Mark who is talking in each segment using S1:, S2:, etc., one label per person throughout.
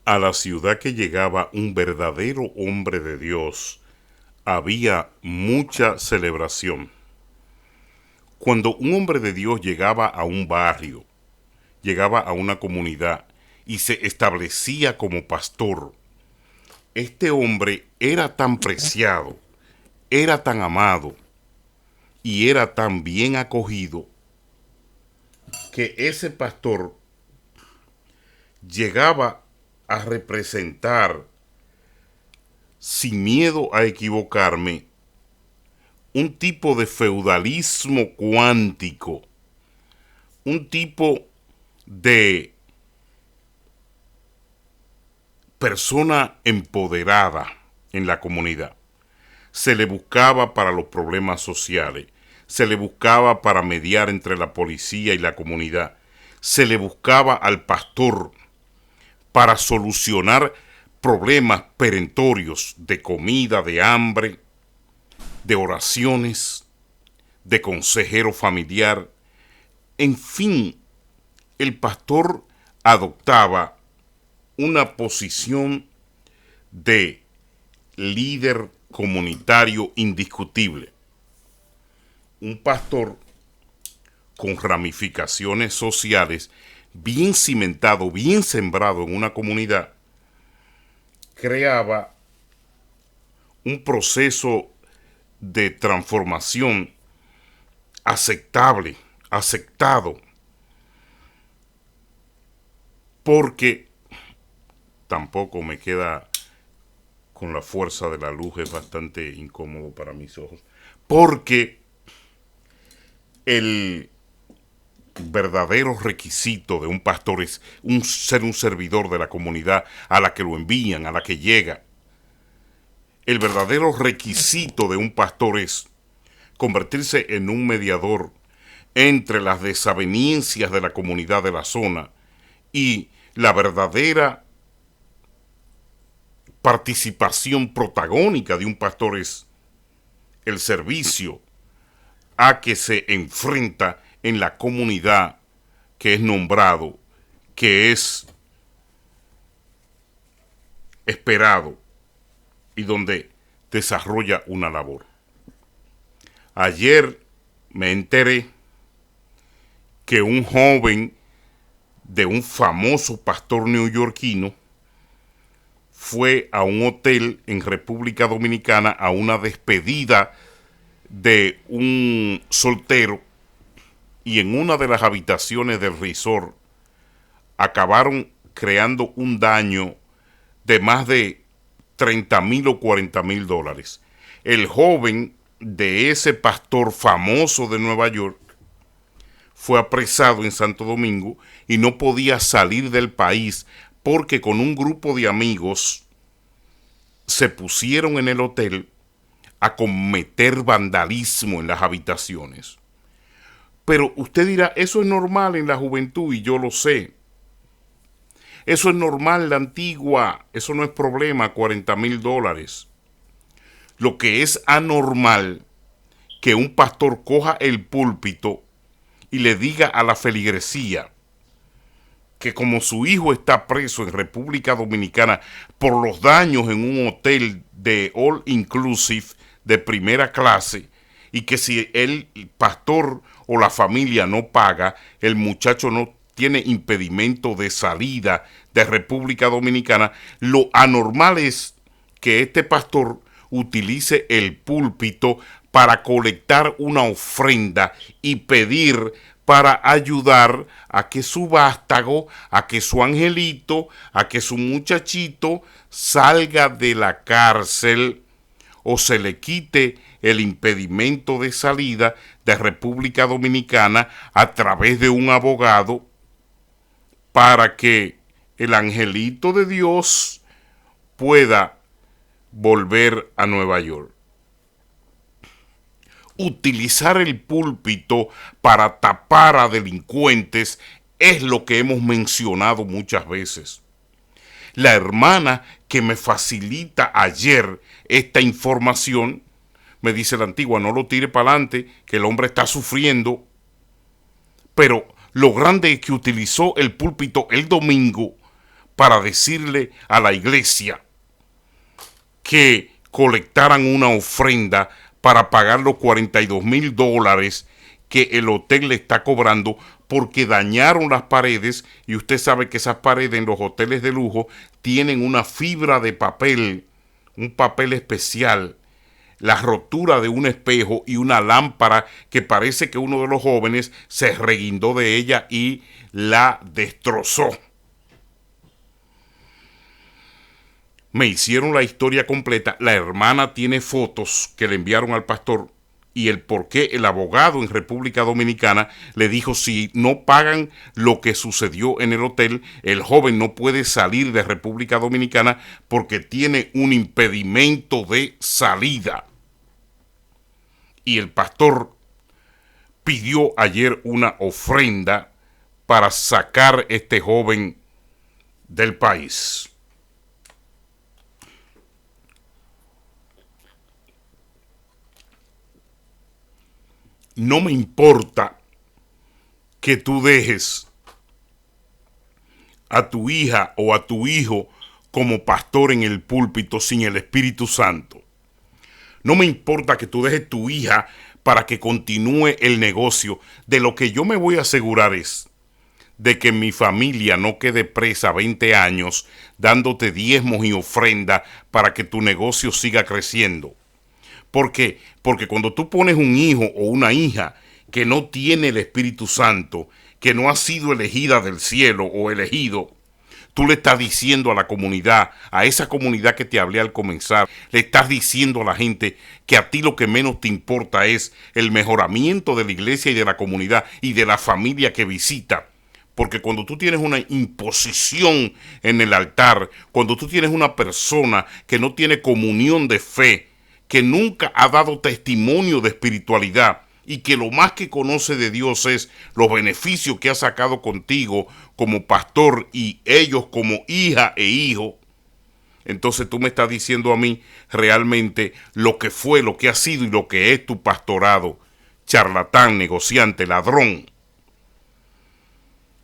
S1: A la ciudad que llegaba un verdadero hombre de Dios, había mucha celebración. Cuando un hombre de Dios llegaba a un barrio, llegaba a una comunidad y se establecía como pastor, este hombre era tan preciado, era tan amado y era tan bien acogido que ese pastor llegaba a representar, sin miedo a equivocarme, un tipo de feudalismo cuántico, un tipo de persona empoderada en la comunidad. Se le buscaba para los problemas sociales, se le buscaba para mediar entre la policía y la comunidad, se le buscaba al pastor para solucionar problemas perentorios de comida, de hambre, de oraciones, de consejero familiar. En fin, el pastor adoptaba una posición de líder comunitario indiscutible. Un pastor con ramificaciones sociales bien cimentado, bien sembrado en una comunidad, creaba un proceso de transformación aceptable, aceptado, porque tampoco me queda con la fuerza de la luz, es bastante incómodo para mis ojos, porque el verdadero requisito de un pastor es ser un servidor de la comunidad a la que lo envían, a la que llega. El verdadero requisito de un pastor es convertirse en un mediador entre las desavenencias de la comunidad de la zona y la verdadera participación protagónica de un pastor es el servicio a que se enfrenta en la comunidad que es nombrado, que es esperado y donde desarrolla una labor. Ayer me enteré que un joven de un famoso pastor neoyorquino fue a un hotel en República Dominicana a una despedida de un soltero, y en una de las habitaciones del resort acabaron creando un daño de más de 30,000 o 40,000 dólares. El joven de ese pastor famoso de Nueva York fue apresado en Santo Domingo y no podía salir del país porque con un grupo de amigos se pusieron en el hotel a cometer vandalismo en las habitaciones. Pero usted dirá, eso es normal en la juventud y yo lo sé. Eso es normal en la antigua, eso no es problema, 40,000 dólares. Lo que es anormal, que un pastor coja el púlpito y le diga a la feligresía que como su hijo está preso en República Dominicana por los daños en un hotel de all inclusive de primera clase, y que si el pastor o la familia no paga, el muchacho no tiene impedimento de salida de República Dominicana, lo anormal es que este pastor utilice el púlpito para colectar una ofrenda y pedir para ayudar a que su vástago, a que su angelito, a que su muchachito salga de la cárcel o se le quite el impedimento de salida de República Dominicana a través de un abogado para que el angelito de Dios pueda volver a Nueva York. Utilizar el púlpito para tapar a delincuentes es lo que hemos mencionado muchas veces. La hermana que me facilita ayer esta información me dice: la antigua, no lo tire para adelante, que el hombre está sufriendo. Pero lo grande es que utilizó el púlpito el domingo para decirle a la iglesia que colectaran una ofrenda para pagar los $42,000 que el hotel le está cobrando porque dañaron las paredes, y usted sabe que esas paredes en los hoteles de lujo tienen una fibra de papel, un papel especial, la rotura de un espejo y una lámpara que parece que uno de los jóvenes se reguindó de ella y la destrozó. Me hicieron la historia completa. La hermana tiene fotos que le enviaron al pastor y el por qué el abogado en República Dominicana le dijo: si no pagan lo que sucedió en el hotel, el joven no puede salir de República Dominicana porque tiene un impedimento de salida. Y el pastor pidió ayer una ofrenda para sacar a este joven del país. No me importa que tú dejes a tu hija o a tu hijo como pastor en el púlpito sin el Espíritu Santo. No me importa que tú dejes tu hija para que continúe el negocio. De lo que yo me voy a asegurar es de que mi familia no quede presa 20 años dándote diezmos y ofrenda para que tu negocio siga creciendo. ¿Por qué? Porque cuando tú pones un hijo o una hija que no tiene el Espíritu Santo, que no ha sido elegida del cielo o elegido, tú le estás diciendo a la comunidad, a esa comunidad que te hablé al comenzar, le estás diciendo a la gente que a ti lo que menos te importa es el mejoramiento de la iglesia y de la comunidad y de la familia que visita. Porque cuando tú tienes una imposición en el altar, cuando tú tienes una persona que no tiene comunión de fe, que nunca ha dado testimonio de espiritualidad y que lo más que conoce de Dios es los beneficios que ha sacado contigo como pastor y ellos como hija e hijo, entonces tú me estás diciendo a mí realmente lo que fue, lo que ha sido y lo que es tu pastorado. Charlatán, negociante, ladrón.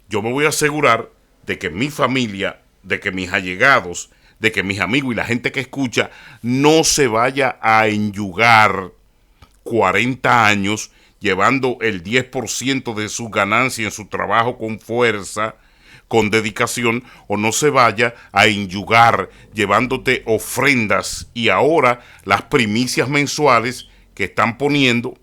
S1: Yo me voy a asegurar de que mi familia, de que mis allegados, de que mis amigos y la gente que escucha no se vaya a enyugar 40 años llevando el 10% de su ganancia en su trabajo con fuerza, con dedicación, o no se vaya a enyugar llevándote ofrendas y ahora las primicias mensuales que están poniendo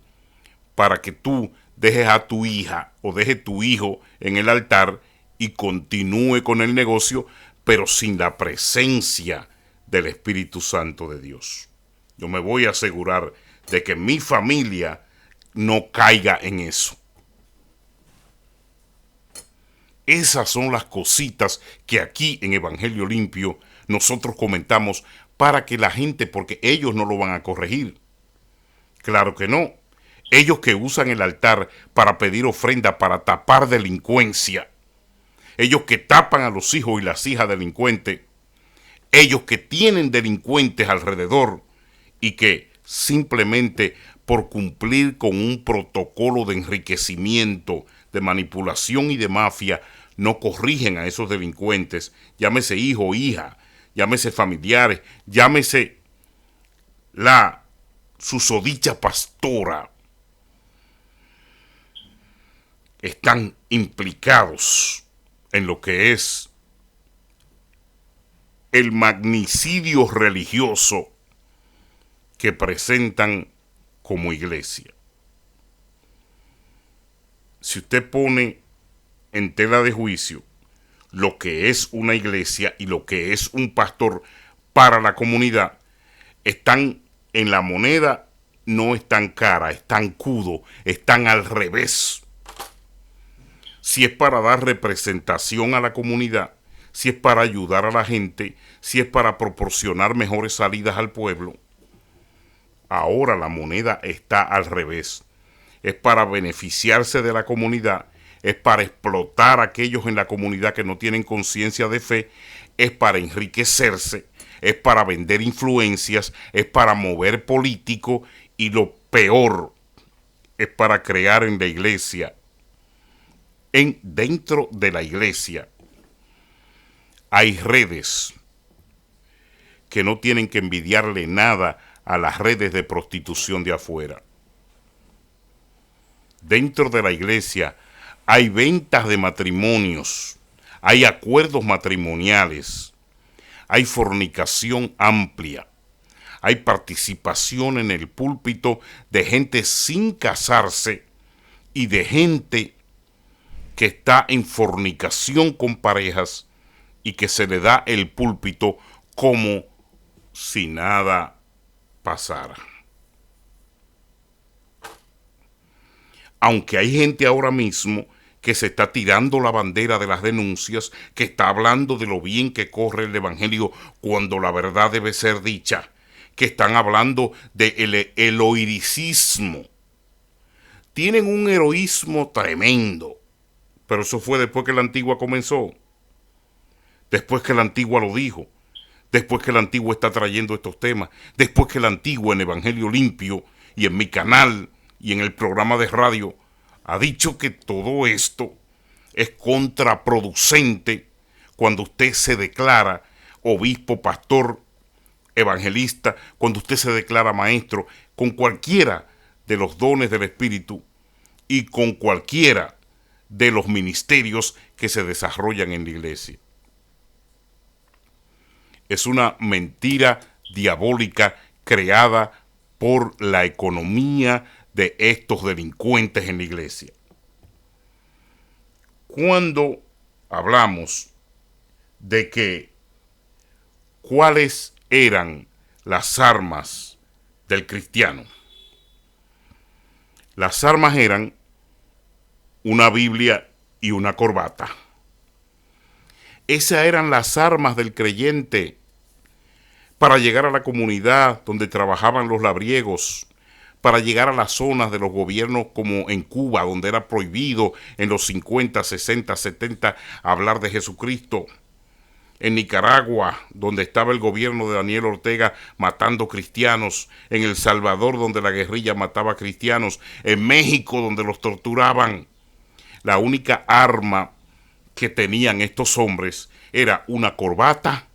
S1: para que tú dejes a tu hija o dejes tu hijo en el altar y continúe con el negocio, pero sin la presencia del Espíritu Santo de Dios. Yo me voy a asegurar de que mi familia no caiga en eso. Esas son las cositas que aquí en Evangelio Limpio nosotros comentamos para que la gente, porque ellos no lo van a corregir. Claro que no. Ellos que usan el altar para pedir ofrenda, para tapar delincuencia. Ellos que tapan a los hijos y las hijas delincuentes. Ellos que tienen delincuentes alrededor y que simplemente por cumplir con un protocolo de enriquecimiento, de manipulación y de mafia, no corrigen a esos delincuentes, llámese hijo o hija, llámese familiares, llámese la susodicha pastora. Están implicados en lo que es el magnicidio religioso que presentan como iglesia. Si usted pone en tela de juicio lo que es una iglesia y lo que es un pastor para la comunidad, están en la moneda, no están cara, están cudo, están al revés. Si es para dar representación a la comunidad, si es para ayudar a la gente, si es para proporcionar mejores salidas al pueblo, ahora la moneda está al revés. Es para beneficiarse de la comunidad, es para explotar a aquellos en la comunidad que no tienen conciencia de fe, es para enriquecerse, es para vender influencias, es para mover políticos y lo peor es para crear en la iglesia, dentro de la iglesia, Hay redes que no tienen que envidiarle nada a las redes de prostitución de afuera. Dentro de la iglesia hay ventas de matrimonios, hay acuerdos matrimoniales, hay fornicación amplia, hay participación en el púlpito de gente sin casarse y de gente que está en fornicación con parejas y que se le da el púlpito como si nada pasara. Aunque hay gente ahora mismo que se está tirando la bandera de las denuncias, que está hablando de lo bien que corre el evangelio cuando la verdad debe ser dicha, que están hablando del heroicismo. Tienen un heroísmo tremendo, pero eso fue después que la Antigua comenzó, después que la Antigua lo dijo, después que la Antigua está trayendo estos temas, después que la Antigua en Evangelio Limpio y en mi canal y en el programa de radio ha dicho que todo esto es contraproducente cuando usted se declara obispo, pastor, evangelista, cuando usted se declara maestro, con cualquiera de los dones del Espíritu y con cualquiera de los ministerios que se desarrollan en la iglesia. Es una mentira diabólica creada por la economía de estos delincuentes en la iglesia. Cuando hablamos de que cuáles eran las armas del cristiano, las armas eran una Biblia y una corbata. Esas eran las armas del creyente para llegar a la comunidad donde trabajaban los labriegos, para llegar a las zonas de los gobiernos como en Cuba, donde era prohibido en los 50, 60, 70 hablar de Jesucristo. En Nicaragua, donde estaba el gobierno de Daniel Ortega matando cristianos. En El Salvador, donde la guerrilla mataba cristianos. En México, donde los torturaban. La única arma que tenían estos hombres era una corbata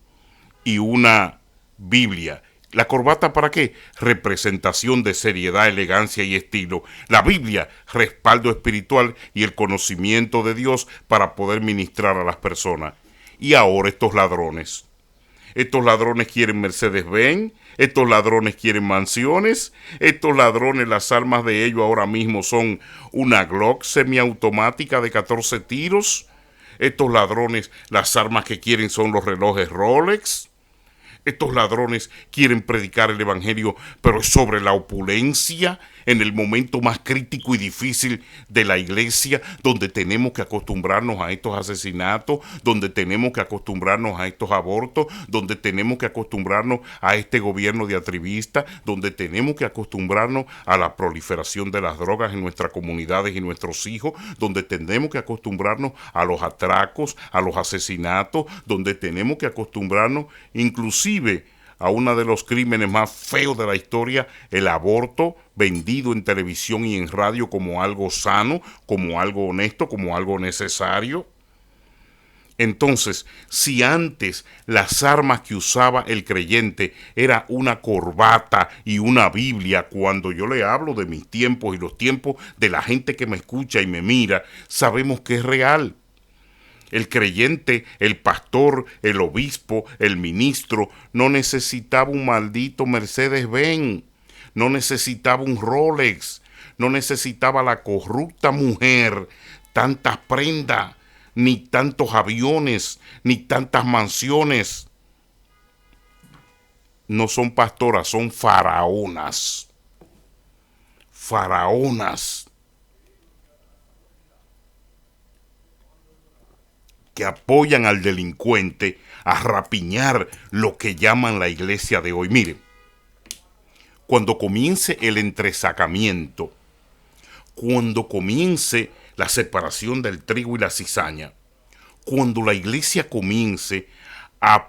S1: y una Biblia. ¿La corbata para qué? Representación de seriedad, elegancia y estilo. La Biblia, respaldo espiritual y el conocimiento de Dios para poder ministrar a las personas. Y ahora estos ladrones quieren Mercedes-Benz, estos ladrones quieren mansiones, estos ladrones, las armas de ellos ahora mismo son una Glock semiautomática de 14 tiros, estos ladrones, las armas que quieren son los relojes Rolex. Estos ladrones quieren predicar el evangelio, pero es sobre la opulencia en el momento más crítico y difícil de la iglesia, donde tenemos que acostumbrarnos a estos asesinatos, donde tenemos que acostumbrarnos a estos abortos, donde tenemos que acostumbrarnos a este gobierno de atribistas, donde tenemos que acostumbrarnos a la proliferación de las drogas en nuestras comunidades y nuestros hijos, donde tenemos que acostumbrarnos a los atracos, a los asesinatos, donde tenemos que acostumbrarnos inclusive a uno de los crímenes más feos de la historia, el aborto, vendido en televisión y en radio como algo sano, como algo honesto, como algo necesario. Entonces, si antes las armas que usaba el creyente era una corbata y una Biblia, cuando yo le hablo de mis tiempos y los tiempos de la gente que me escucha y me mira, sabemos que es real. El creyente, el pastor, el obispo, el ministro, no necesitaba un maldito Mercedes-Benz, no necesitaba un Rolex, no necesitaba la corrupta mujer, tantas prendas, ni tantos aviones, ni tantas mansiones. No son pastoras, son faraonas. Faraonas. Que apoyan al delincuente a rapiñar lo que llaman la iglesia de hoy. Miren, cuando comience el entresacamiento, cuando comience la separación del trigo y la cizaña, cuando la iglesia comience a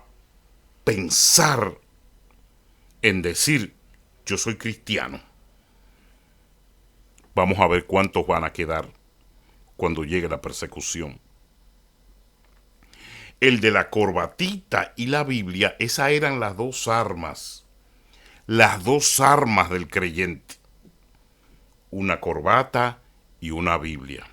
S1: pensar en decir, yo soy cristiano, vamos a ver cuántos van a quedar cuando llegue la persecución. el de la corbatita y la Biblia, esas eran las dos armas del creyente, una corbata y una Biblia.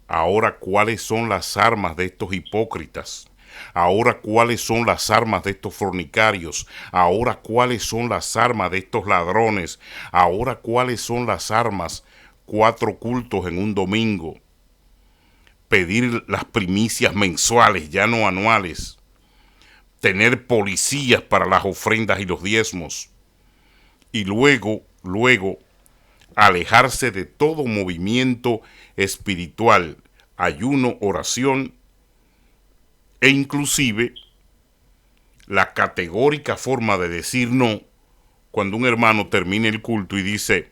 S1: Ahora, ¿cuáles son las armas de estos hipócritas? Ahora, ¿cuáles son las armas de estos fornicarios? Ahora, ¿cuáles son las armas de estos ladrones? Ahora, ¿cuáles son las armas? 4 cultos en un domingo. Pedir las primicias mensuales, ya no anuales. Tener policías para las ofrendas y los diezmos. Y luego, alejarse de todo movimiento espiritual, ayuno, oración e inclusive la categórica forma de decir no cuando un hermano termine el culto y dice: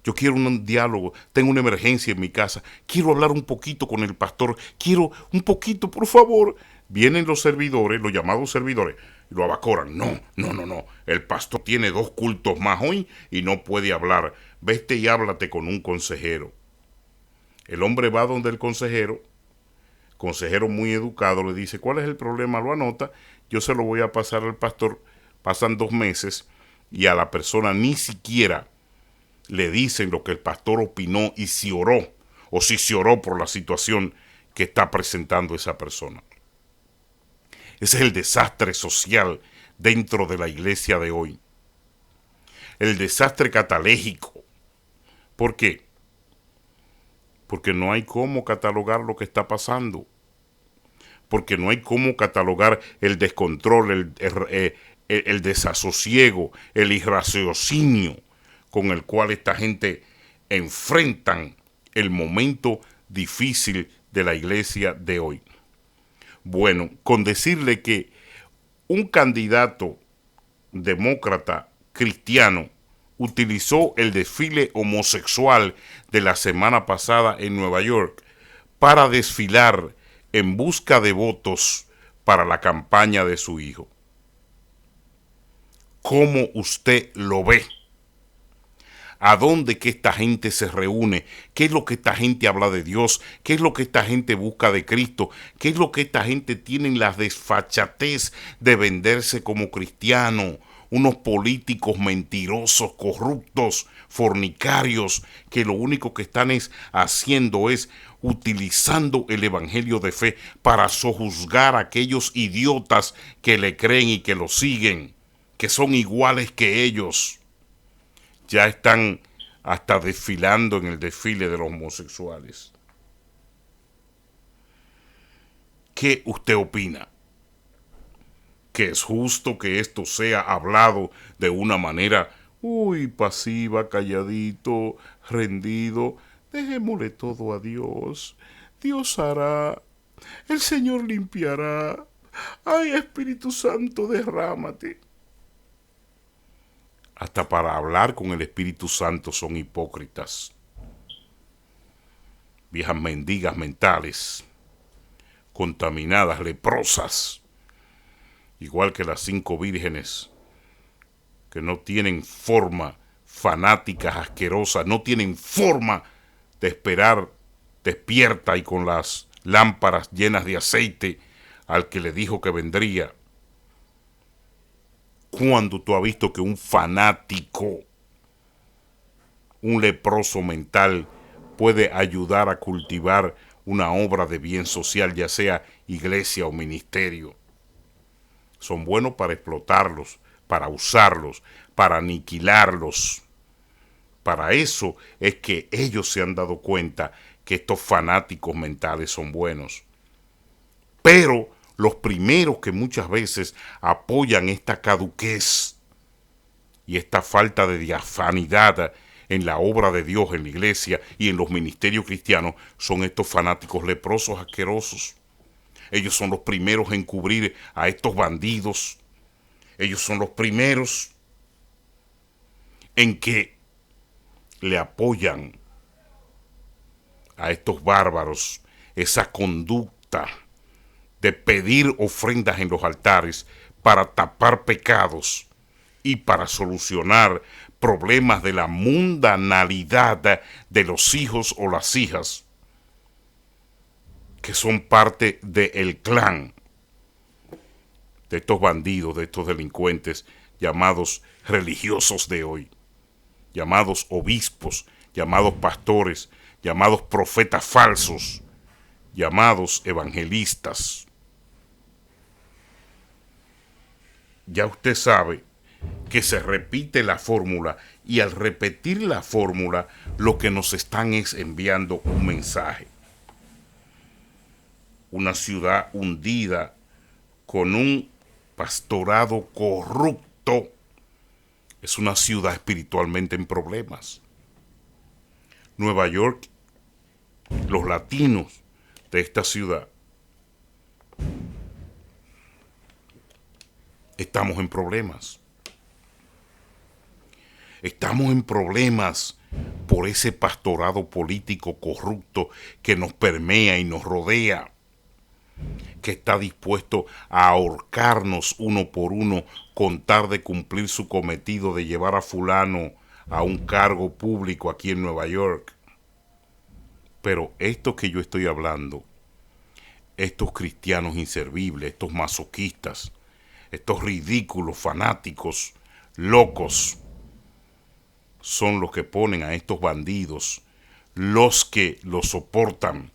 S1: yo quiero un diálogo, tengo una emergencia en mi casa, quiero hablar un poquito con el pastor, quiero un poquito, por favor. Vienen los servidores, los llamados servidores, y lo abacoran. No, el pastor tiene 2 cultos más hoy y no puede hablar. Vete y háblate con un consejero. El hombre va donde el consejero muy educado, le dice: ¿cuál es el problema? Lo anota, yo se lo voy a pasar al pastor. Pasan 2 meses y a la persona ni siquiera le dicen lo que el pastor opinó y si oró, o si se oró por la situación que está presentando esa persona. Ese es el desastre social dentro de la iglesia de hoy. El desastre catalégico. ¿Por qué? Porque no hay cómo catalogar lo que está pasando. Porque no hay cómo catalogar el descontrol, el desasosiego, el irraciocinio con el cual esta gente enfrentan el momento difícil de la iglesia de hoy. Bueno, con decirle que un candidato demócrata cristiano utilizó el desfile homosexual de la semana pasada en Nueva York para desfilar en busca de votos para la campaña de su hijo. ¿Cómo usted lo ve? ¿A dónde que esta gente se reúne? ¿Qué es lo que esta gente habla de Dios? ¿Qué es lo que esta gente busca de Cristo? ¿Qué es lo que esta gente tiene la desfachatez de venderse como cristiano? Unos políticos mentirosos, corruptos, fornicarios, que lo único que están haciendo es utilizando el evangelio de fe para sojuzgar a aquellos idiotas que le creen y que lo siguen, que son iguales que ellos. Ya están hasta desfilando en el desfile de los homosexuales. ¿Qué usted opina? ¿Que es justo que esto sea hablado de una manera pasiva, calladito, rendido? Dejémosle todo a Dios. Dios hará. El Señor limpiará. Ay, Espíritu Santo, derrámate. Hasta para hablar con el Espíritu Santo son hipócritas. Viejas mendigas mentales, contaminadas, leprosas, igual que las 5 vírgenes, que no tienen forma, fanáticas, asquerosas, no tienen forma de esperar despierta y con las lámparas llenas de aceite al que le dijo que vendría. ¿Cuándo tú has visto que un fanático, un leproso mental, puede ayudar a cultivar una obra de bien social, ya sea iglesia o ministerio? Son buenos para explotarlos, para usarlos, para aniquilarlos. Para eso es que ellos se han dado cuenta que estos fanáticos mentales son buenos. Pero los primeros que muchas veces apoyan esta caduquez y esta falta de diafanidad en la obra de Dios, en la iglesia y en los ministerios cristianos, son estos fanáticos leprosos asquerosos. Ellos son los primeros en cubrir a estos bandidos. Ellos son los primeros en que le apoyan a estos bárbaros esa conducta de pedir ofrendas en los altares para tapar pecados y para solucionar problemas de la mundanalidad de los hijos o las hijas que son parte del clan de estos bandidos, de estos delincuentes llamados religiosos de hoy, llamados obispos, llamados pastores, llamados profetas falsos, llamados evangelistas. Ya usted sabe que se repite la fórmula, y al repetir la fórmula lo que nos están es enviando un mensaje. Una ciudad hundida con un pastorado corrupto es una ciudad espiritualmente en problemas. Nueva York, los latinos de esta ciudad, estamos en problemas. Estamos en problemas por ese pastorado político corrupto que nos permea y nos rodea, que está dispuesto a ahorcarnos uno por uno con tal de cumplir su cometido de llevar a fulano a un cargo público aquí en Nueva York. Pero esto que yo estoy hablando, estos cristianos inservibles, estos masoquistas, estos ridículos, fanáticos, locos, son los que ponen a estos bandidos, los que los soportan,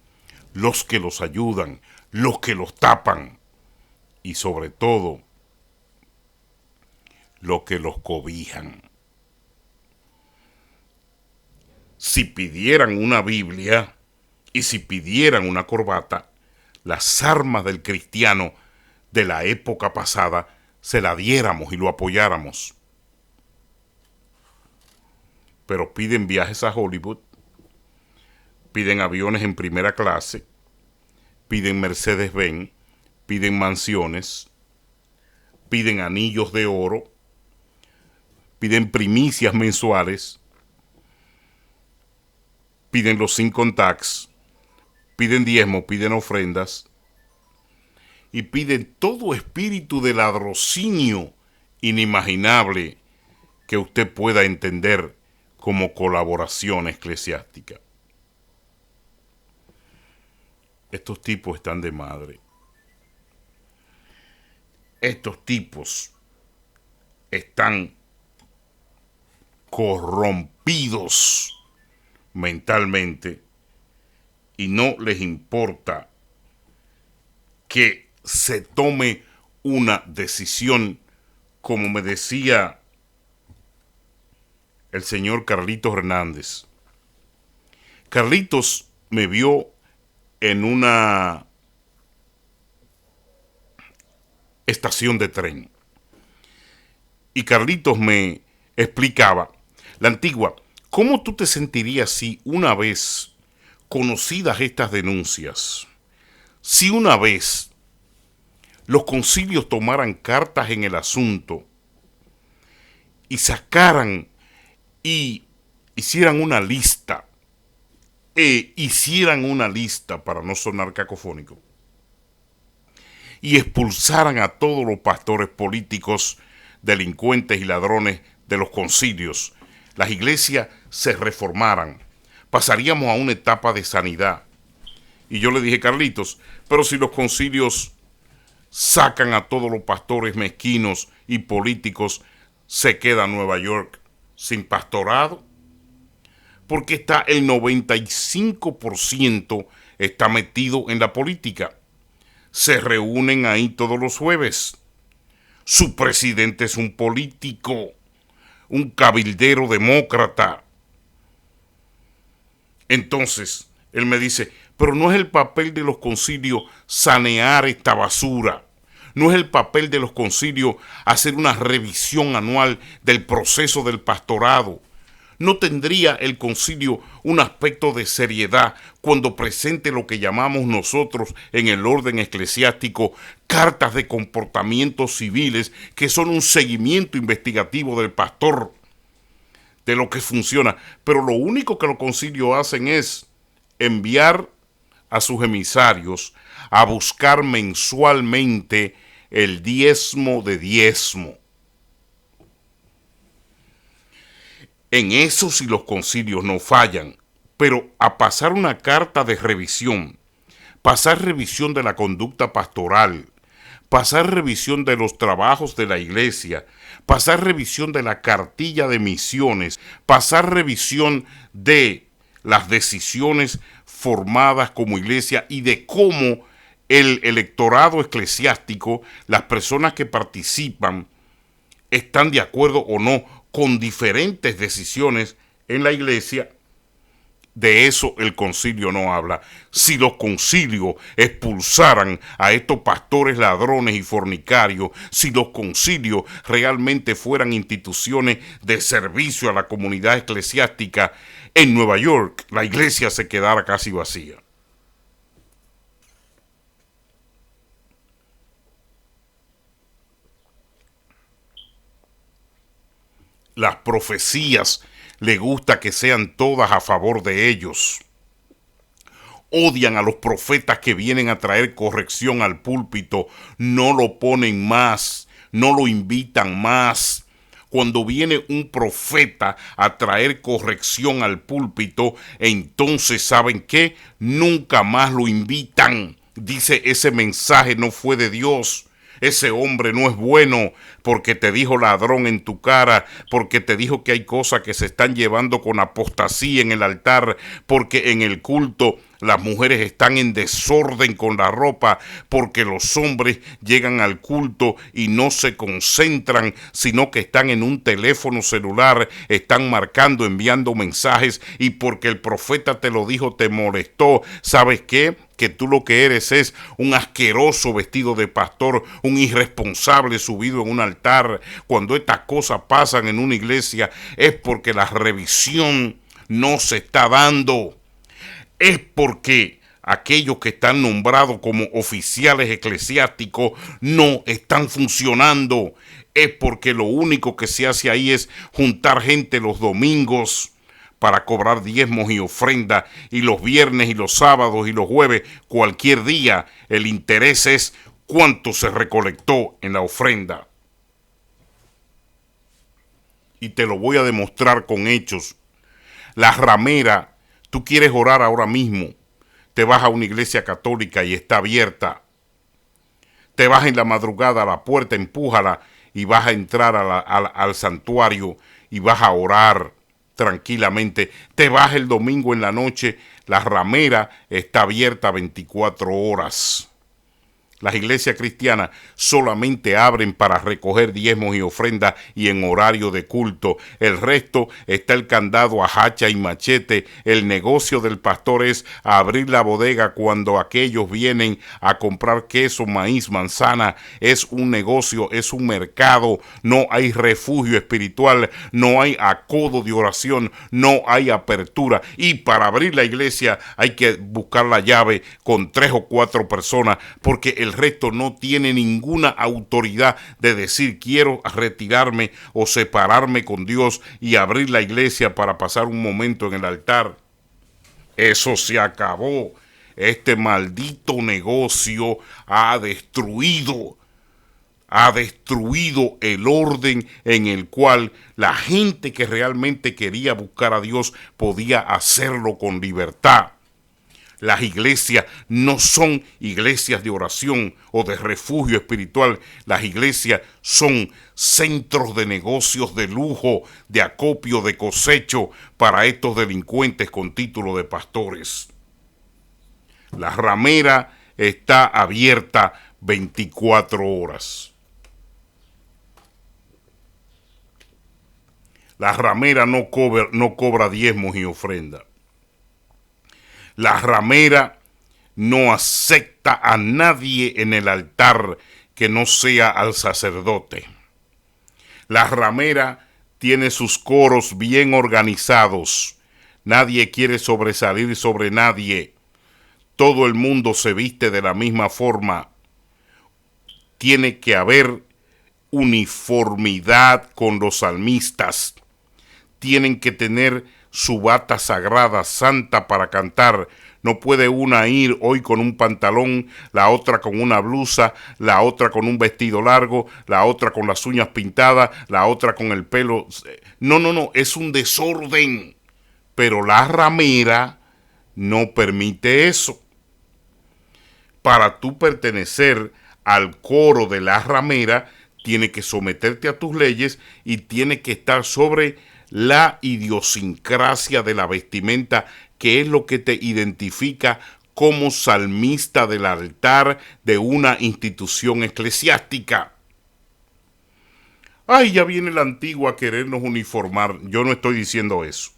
S1: los que los ayudan, los que los tapan y sobre todo los que los cobijan. Si pidieran una Biblia y si pidieran una corbata, las armas del cristiano de la época pasada se la diéramos y lo apoyáramos. Pero piden viajes a Hollywood, piden aviones en primera clase, piden Mercedes-Benz, piden mansiones, piden anillos de oro, piden primicias mensuales, piden los income tax, piden diezmos, piden ofrendas y piden todo espíritu de ladrocinio inimaginable que usted pueda entender como colaboración eclesiástica. Estos tipos están de madre. Estos tipos están corrompidos mentalmente y no les importa que se tome una decisión, como me decía el señor Carlitos Hernández. Carlitos me vio en una estación de tren y Carlitos me explicaba, la Antigua, ¿cómo tú te sentirías si una vez conocidas estas denuncias, si una vez los concilios tomaran cartas en el asunto y sacaran y hicieran una lista, para no sonar cacofónico, y expulsaran a todos los pastores políticos, delincuentes y ladrones de los concilios, las iglesias se reformaran, pasaríamos a una etapa de sanidad? Y yo le dije, Carlitos, pero si los concilios sacan a todos los pastores mezquinos y políticos, se queda Nueva York sin pastorado, porque está el 95% está metido en la política. Se reúnen ahí todos los jueves. Su presidente es un político, un cabildero demócrata. Entonces, él me dice, pero no es el papel de los concilios sanear esta basura. No es el papel de los concilios hacer una revisión anual del proceso del pastorado. ¿No tendría el concilio un aspecto de seriedad cuando presente lo que llamamos nosotros en el orden eclesiástico cartas de comportamientos civiles que son un seguimiento investigativo del pastor, de lo que funciona? Pero lo único que los concilios hacen es enviar a sus emisarios a buscar mensualmente el diezmo de diezmo. En eso sí los concilios no fallan, pero a pasar una carta de revisión pasar revisión de la conducta pastoral, pasar revisión de los trabajos de la iglesia, pasar revisión de la cartilla de misiones, pasar revisión de las decisiones formadas como iglesia y de cómo el electorado eclesiástico, las personas que participan, están de acuerdo o no con diferentes decisiones en la iglesia. De eso el concilio no habla. Si los concilios expulsaran a estos pastores ladrones y fornicarios, si los concilios realmente fueran instituciones de servicio a la comunidad eclesiástica, en Nueva York la iglesia se quedara casi vacía. Las profecías le gusta que sean todas a favor de ellos. Odian a los profetas que vienen a traer corrección al púlpito, no lo ponen más, no lo invitan más. Cuando viene un profeta a traer corrección al púlpito, entonces ¿saben qué? Nunca más lo invitan. Dice, ese mensaje no fue de Dios. Ese hombre no es bueno porque te dijo ladrón en tu cara, porque te dijo que hay cosas que se están llevando con apostasía en el altar, porque en el culto las mujeres están en desorden con la ropa, porque los hombres llegan al culto y no se concentran, sino que están en un teléfono celular, están marcando, enviando mensajes, y porque el profeta te lo dijo, te molestó. ¿Sabes qué? Que tú lo que eres es un asqueroso vestido de pastor, un irresponsable subido en un altar. Cuando estas cosas pasan en una iglesia es porque la revisión no se está dando. Es porque aquellos que están nombrados como oficiales eclesiásticos no están funcionando. Es porque lo único que se hace ahí es juntar gente los domingos para cobrar diezmos y ofrendas, y los viernes y los sábados y los jueves, cualquier día, el interés es cuánto se recolectó en la ofrenda. Y te lo voy a demostrar con hechos. La ramera, tú quieres orar ahora mismo, te vas a una iglesia católica y está abierta. Te vas en la madrugada a la puerta, empújala y vas a entrar al santuario y vas a orar tranquilamente. Te vas el domingo en la noche, la ramera está abierta 24 horas. Las iglesias cristianas solamente abren para recoger diezmos y ofrendas y en horario de culto. El resto está el candado a hacha y machete. El negocio del pastor es abrir la bodega cuando aquellos vienen a comprar queso, maíz, manzana. Es un negocio, es un mercado. No hay refugio espiritual, no hay acodo de oración, no hay apertura. Y para abrir la iglesia hay que buscar la llave con 3 o 4 personas, porque el resto no tiene ninguna autoridad de decir quiero retirarme o separarme con Dios y abrir la iglesia para pasar un momento en el altar. Eso se acabó. Este maldito negocio ha destruido el orden en el cual la gente que realmente quería buscar a Dios podía hacerlo con libertad. Las iglesias no son iglesias de oración o de refugio espiritual. Las iglesias son centros de negocios de lujo, de acopio, de cosecho para estos delincuentes con título de pastores. La ramera está abierta 24 horas. La ramera no cobra diezmos y ofrendas. La ramera no acepta a nadie en el altar que no sea al sacerdote. La ramera tiene sus coros bien organizados. Nadie quiere sobresalir sobre nadie. Todo el mundo se viste de la misma forma. Tiene que haber uniformidad con los salmistas. Tienen que tener su bata sagrada, santa para cantar. No puede una ir hoy con un pantalón, la otra con una blusa, la otra con un vestido largo, la otra con las uñas pintadas, la otra con el pelo. No, es un desorden. Pero la ramera no permite eso. para tú pertenecer al coro de la ramera, tiene que someterte a tus leyes y tiene que estar sobre la idiosincrasia de la vestimenta, que es lo que te identifica como salmista del altar de una institución eclesiástica. Ay, ya viene la antigua a querernos uniformar. Yo no estoy diciendo eso.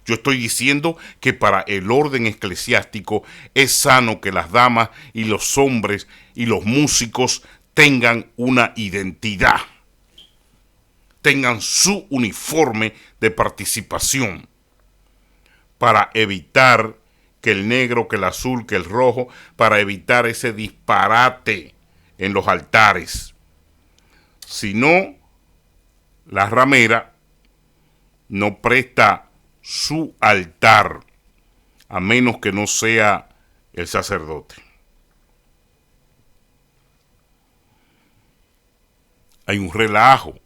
S1: Yo estoy diciendo que para el orden eclesiástico es sano que las damas y los hombres y los músicos tengan una identidad, tengan su uniforme de participación, para evitar que el negro, que el azul, que el rojo, para evitar ese disparate en los altares. Si no, la ramera no presta su altar, a menos que no sea el sacerdote. Hay un relajo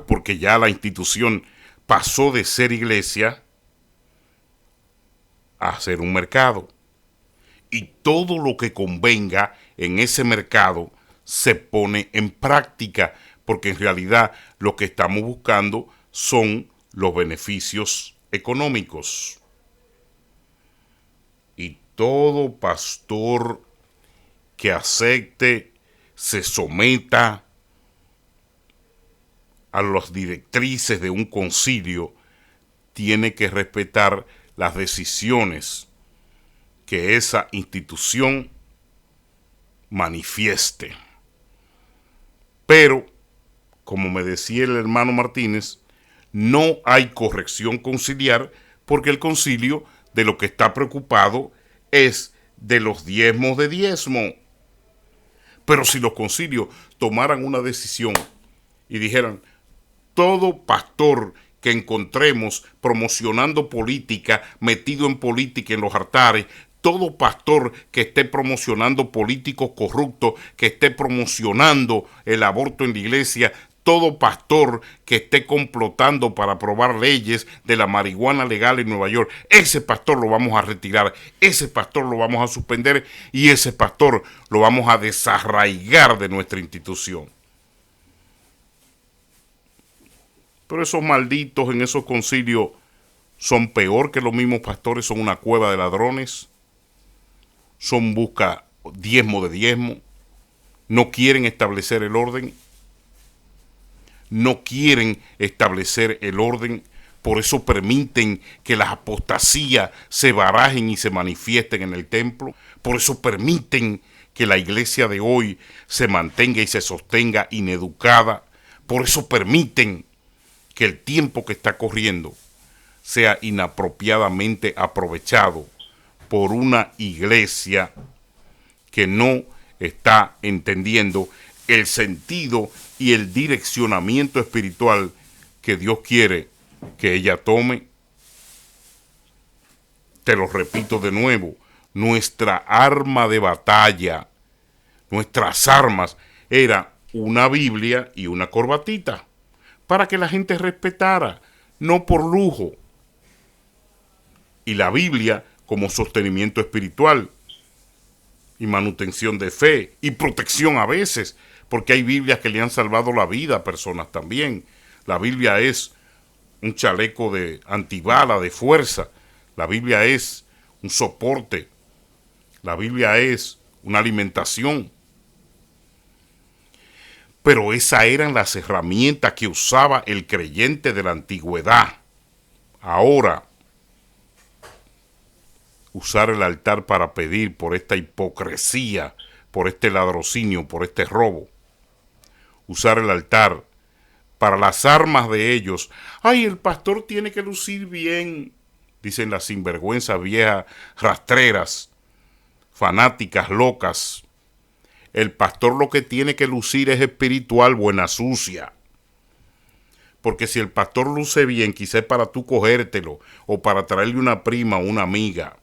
S1: porque ya la institución pasó de ser iglesia a ser un mercado. Y todo lo que convenga en ese mercado se pone en práctica, porque en realidad lo que estamos buscando son los beneficios económicos. Y todo pastor que acepte, se someta a las directrices de un concilio, tiene que respetar las decisiones que esa institución manifieste. Pero, como me decía el hermano Martínez, no hay corrección conciliar, porque el concilio de lo que está preocupado es de los diezmos de diezmo. Pero si los concilios tomaran una decisión y dijeran, todo pastor que encontremos promocionando política, metido en política en los altares, todo pastor que esté promocionando políticos corruptos, que esté promocionando el aborto en la iglesia, todo pastor que esté complotando para aprobar leyes de la marihuana legal en Nueva York, ese pastor lo vamos a retirar, ese pastor lo vamos a suspender y ese pastor lo vamos a desarraigar de nuestra institución. Pero esos malditos en esos concilios son peor que los mismos pastores, son una cueva de ladrones, son busca diezmo de diezmo, no quieren establecer el orden. No quieren establecer el orden, por eso permiten que las apostasías se barajen y se manifiesten en el templo, por eso permiten que la iglesia de hoy se mantenga y se sostenga ineducada, por eso permiten que el tiempo que está corriendo sea inapropiadamente aprovechado por una iglesia que no está entendiendo el sentido y el direccionamiento espiritual que Dios quiere que ella tome. Te lo repito de nuevo, nuestra arma de batalla, nuestras armas, era una Biblia y una corbatita, para que la gente respetara, no por lujo. Y la Biblia como sostenimiento espiritual y manutención de fe y protección a veces, porque hay Biblias que le han salvado la vida a personas también. La Biblia es un chaleco de antibala, de fuerza. La Biblia es un soporte. La Biblia es una alimentación. Pero esas eran las herramientas que usaba el creyente de la antigüedad. Ahora, usar el altar para pedir por esta hipocresía, por este ladrocinio, por este robo. Usar el altar para las armas de ellos. Ay, el pastor tiene que lucir bien, dicen las sinvergüenzas viejas rastreras, fanáticas, locas. El pastor lo que tiene que lucir es espiritual, buena sucia. Porque si el pastor luce bien, quizás para tú cogértelo o para traerle una prima o una amiga.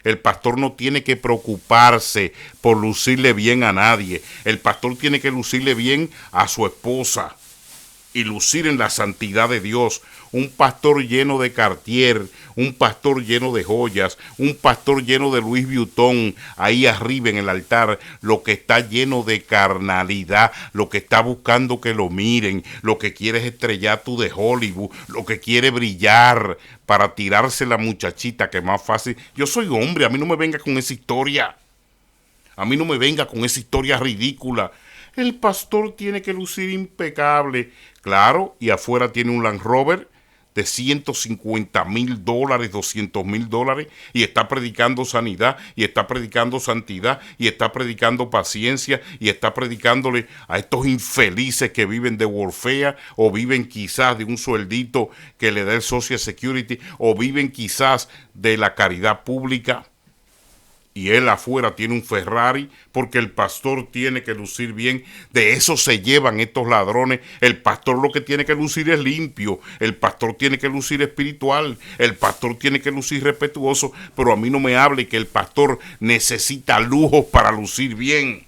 S1: El pastor no tiene que preocuparse por lucirle bien a nadie. El pastor tiene que lucirle bien a su esposa. y lucir en la santidad de Dios. Un pastor lleno de Cartier, un pastor lleno de joyas, un pastor lleno de Louis Vuitton, ahí arriba en el altar, lo que está lleno de carnalidad, lo que está buscando que lo miren, lo que quiere es estrellato de Hollywood, lo que quiere brillar para tirarse la muchachita, que es más fácil. Yo soy hombre, a mí no me venga con esa historia. A mí no me venga con esa historia ridícula. El pastor tiene que lucir impecable. Claro, y afuera tiene un Land Rover de $150,000, $200,000, y está predicando sanidad, y está predicando santidad, y está predicando paciencia, y está predicándole a estos infelices que viven de warfare, o viven quizás de un sueldito que le da el Social Security, o viven quizás de la caridad pública. Y él afuera tiene un Ferrari, porque el pastor tiene que lucir bien. De eso se llevan estos ladrones. El pastor lo que tiene que lucir es limpio, el pastor tiene que lucir espiritual, el pastor tiene que lucir respetuoso, pero a mí no me hable que el pastor necesita lujos para lucir bien,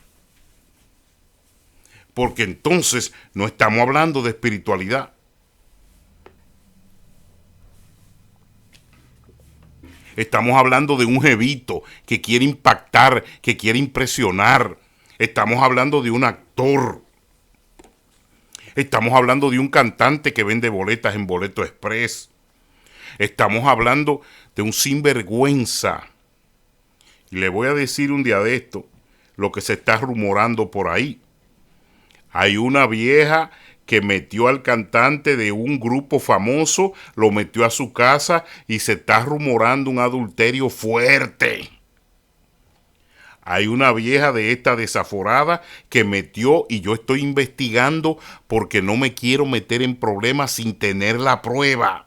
S1: porque entonces no estamos hablando de espiritualidad. Estamos hablando de un jevito que quiere impactar, que quiere impresionar. Estamos hablando de un actor. Estamos hablando de un cantante que vende boletas en Boleto Express. Estamos hablando de un sinvergüenza. Y le voy a decir un día de esto lo que se está rumorando por ahí. Hay una vieja que metió al cantante de un grupo famoso, lo metió a su casa y se está rumorando un adulterio fuerte. Hay una vieja de esta desaforada que metió, y yo estoy investigando porque no me quiero meter en problemas sin tener la prueba.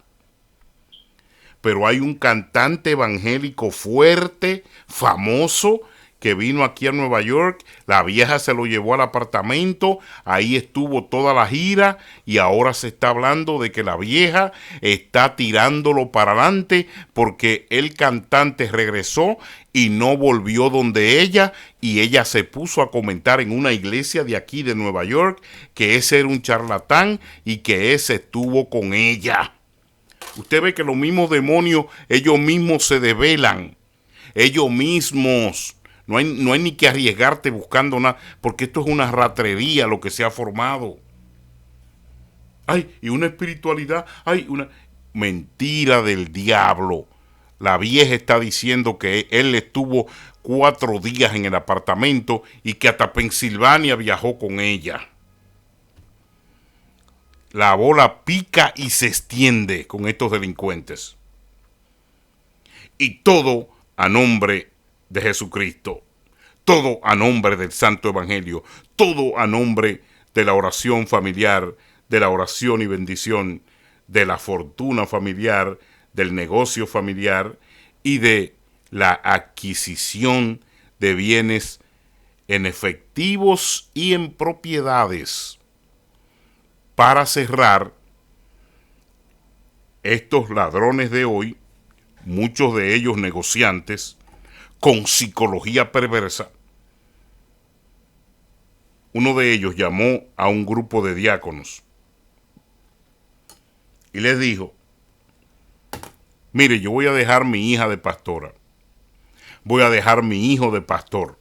S1: Pero hay un cantante evangélico fuerte, famoso, que vino aquí a Nueva York. La vieja se lo llevó al apartamento, ahí estuvo toda la gira, y ahora se está hablando de que la vieja está tirándolo para adelante porque el cantante regresó y no volvió donde ella, y ella se puso a comentar en una iglesia de aquí de Nueva York que ese era un charlatán y que ese estuvo con ella. Usted ve que los mismos demonios, ellos mismos se develan, ellos mismos. No hay ni que arriesgarte buscando nada, porque esto es una ratrería lo que se ha formado. Ay, y una espiritualidad, ay, una mentira del diablo. La vieja está diciendo que él estuvo 4 días en el apartamento y que hasta Pensilvania viajó con ella. La bola pica y se extiende con estos delincuentes. Y todo a nombre de Jesucristo, todo a nombre del Santo Evangelio, todo a nombre de la oración familiar, de la oración y bendición, de la fortuna familiar, del negocio familiar y de la adquisición de bienes en efectivos y en propiedades. Para cerrar, estos ladrones de hoy, muchos de ellos negociantes, con psicología perversa, uno de ellos llamó a un grupo de diáconos y les dijo: mire, yo voy a dejar mi hija de pastora, voy a dejar mi hijo de pastor,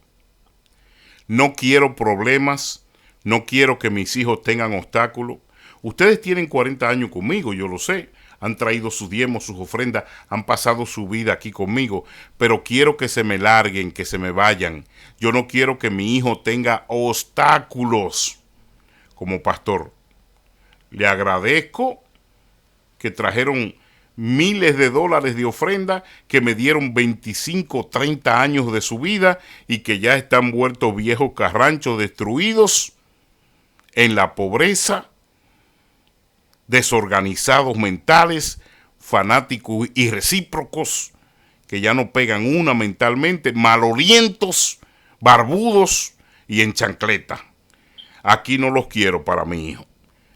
S1: no quiero problemas, no quiero que mis hijos tengan obstáculos. Ustedes tienen 40 años conmigo, yo lo sé, han traído sus diezmos, sus ofrendas, han pasado su vida aquí conmigo, pero quiero que se me larguen, que se me vayan. Yo no quiero que mi hijo tenga obstáculos como pastor. Le agradezco que trajeron miles de dólares de ofrenda, que me dieron 25, 30 años de su vida y que ya están vueltos viejos carranchos destruidos en la pobreza, desorganizados mentales, fanáticos y recíprocos, que ya no pegan una mentalmente, malolientos, barbudos y en chancleta. Aquí no los quiero para mi hijo.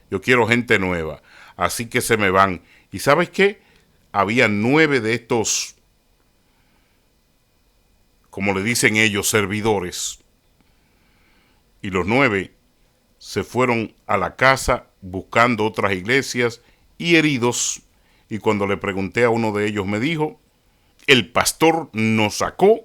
S1: Yo quiero gente nueva. Así que se me van. ¿Y sabes qué? Había 9 de estos, como le dicen ellos, servidores. Y los 9 se fueron a la casa buscando otras iglesias y heridos. Y cuando le pregunté a uno de ellos me dijo, el pastor nos sacó,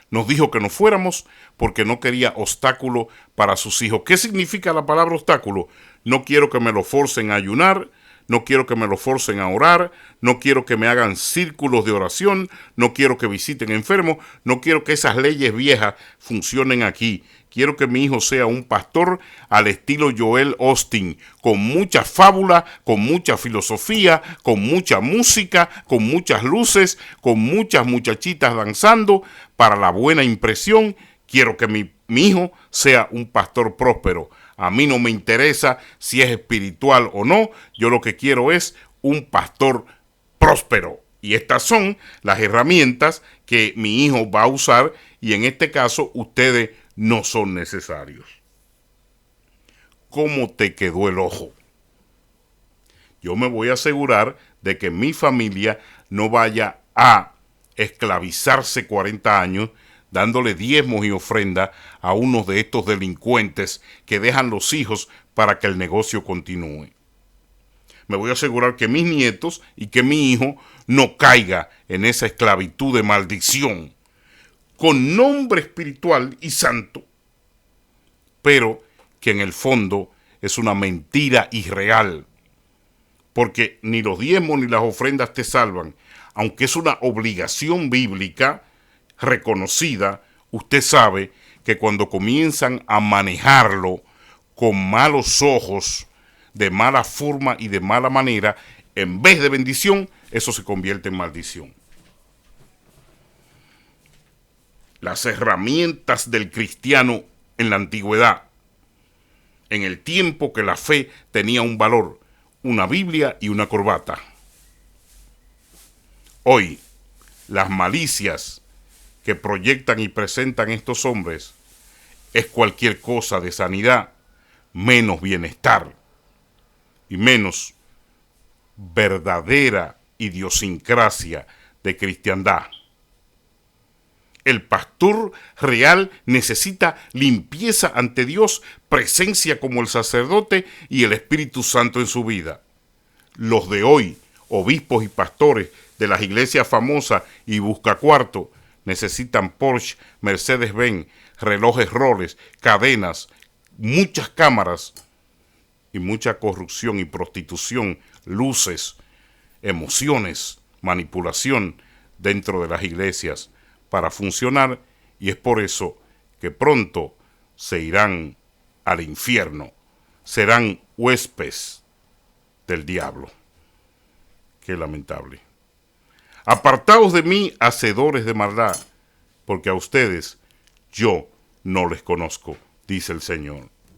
S1: nos dijo que no fuéramos porque no quería obstáculo para sus hijos. ¿Qué significa la palabra obstáculo? No quiero que me lo forcen a ayunar, no quiero que me lo forcen a orar, no quiero que me hagan círculos de oración, no quiero que visiten enfermos, no quiero que esas leyes viejas funcionen aquí. Quiero que mi hijo sea un pastor al estilo Joel Austin, con mucha fábula, con mucha filosofía, con mucha música, con muchas luces, con muchas muchachitas danzando para la buena impresión. Quiero que mi hijo sea un pastor próspero. A mí no me interesa si es espiritual o no. Yo lo que quiero es un pastor próspero. Y estas son las herramientas que mi hijo va a usar y en este caso ustedes no son necesarios. ¿Cómo te quedó el ojo? Yo me voy a asegurar de que mi familia no vaya a esclavizarse 40 años dándole diezmos y ofrendas a unos de estos delincuentes que dejan los hijos para que el negocio continúe. Me voy a asegurar que mis nietos y que mi hijo no caiga en esa esclavitud de maldición, con nombre espiritual y santo, pero que en el fondo es una mentira irreal, porque ni los diezmos ni las ofrendas te salvan, aunque es una obligación bíblica reconocida. Usted sabe que cuando comienzan a manejarlo con malos ojos, de mala forma y de mala manera, en vez de bendición, eso se convierte en maldición. Las herramientas del cristiano en la antigüedad, en el tiempo que la fe tenía un valor, una Biblia y una corbata. Hoy, las malicias que proyectan y presentan estos hombres es cualquier cosa de sanidad, menos bienestar y menos verdadera idiosincrasia de cristiandad. El pastor real necesita limpieza ante Dios, presencia como el sacerdote y el Espíritu Santo en su vida. Los de hoy, obispos y pastores de las iglesias famosas y buscacuarto, necesitan Porsche, Mercedes-Benz, relojes Rolex, cadenas, muchas cámaras y mucha corrupción y prostitución, luces, emociones, manipulación dentro de las iglesias para funcionar, y es por eso que pronto se irán al infierno, serán huéspedes del diablo. Qué lamentable. Apartaos de mí, hacedores de maldad, porque a ustedes yo no les conozco, dice el Señor.